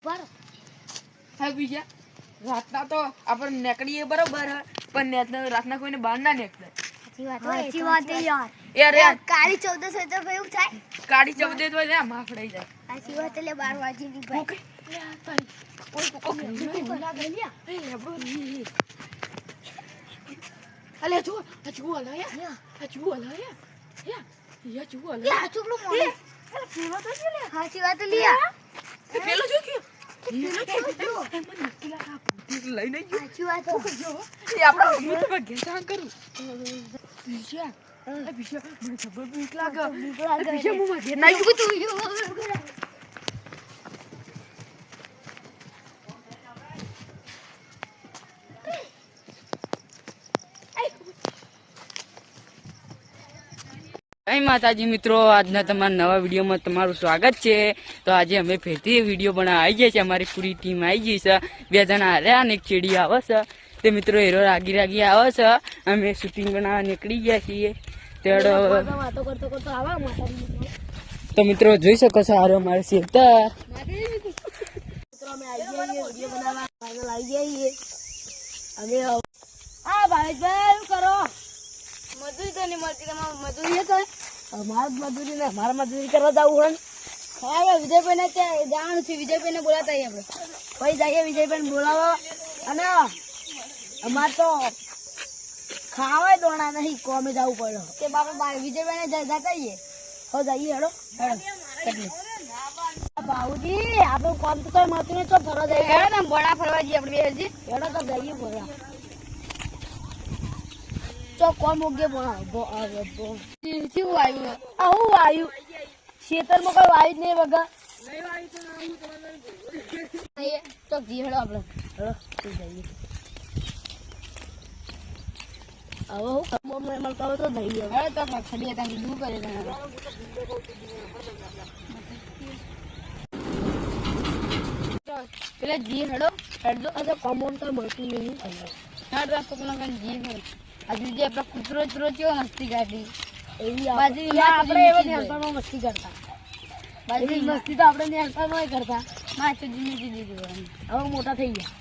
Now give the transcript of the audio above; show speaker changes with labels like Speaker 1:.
Speaker 1: હા બીજા રાતના તો આપણે નીકળીએ બરોબર પણ રાતના કોઈને બહાર ના નીકળે.
Speaker 2: સાચી વાત યાર.
Speaker 1: યાર
Speaker 2: કાળી 14 હોય તો એવું થાય.
Speaker 1: કાળી ચૌદે તો લે માફડાઈ જાય.
Speaker 2: સાચી વાત એટલે 12 વાગી ની ભાઈ.
Speaker 1: અલે જો અલા યા અલા યા જો અલા
Speaker 2: યા છોકરો મોડે. સાચી વાત લિયા.
Speaker 1: પેલો જો કે લઈને
Speaker 2: સાચી વાત
Speaker 1: એ આપણે હું તો ઘેટા કરું બીજા મને ખબર બીક લાગે બીજા હું ઘેર ના
Speaker 2: તું તું
Speaker 3: જય માતાજી મિત્રો, આજના તમારા નવા વિડીયોમાં તમારું સ્વાગત છે. તો આજે અમે ફેરથી વિડીયો બનાવવા આવી ગયા છે. અમારી પૂરી ટીમ આવી ગઈ છે. 2 જણા હાર્યા અને એક ચેડી આવે છે. તે મિત્રો હીરો રાગી આવે છે. અમે શૂટિંગ બનાવવા નીકળી ગયા છીએ. તો મિત્રો જોઈ શકો છો હારો મારે શેરતા
Speaker 2: મજૂરી તો નહીં મળતી. તમારે મજૂરી તો મજૂરી ને મારે મજૂરી કરવા જવું હોય. હવે વિજયભાઈ ને ત્યાં જવાનું છે. વિજયભાઈ ને બોલાતા આપણે પછી જઈએ વિજયભાઈ ને બોલાવો. અને અમારે તો ખાવાય દોણા નહીં કોમે જવું પડે તે બાપા વિજયભાઈ ને જતા જઈએ હેડો બાબુજી આપણું કામ તો કઈ મળતું નહીં. તો ફરવા જઈએ હેડો ને બોડા ફરવા જઈએ આપણે બે હેડો તો જઈએ ફરવા. કોમ ઉગે શું આવ્યું આવું આવ્યું ખેતરમાં કોઈ વાયુ જ નહીં વગર તો જીહડો આપણે જઈએ. હવે હું મળતા હોય તો જઈએ. હવે તો ખડી હતા શું કરે પેલા જી હડો હેડો અચ્છા કોમ્પાઉન્ડ તો મળતું નહીં. હેડ રાખો પેલા જી હડો હજુ જે આપડે કૂતરો ચો મસ્તી કાઢી એવી આપણે એવી નેલપામાં મસ્તી કરતા. બાજુ મસ્તી તો આપણે નેલપામાં કરતા. માથે જીમી દીધી હવે મોટા થઈ ગયા.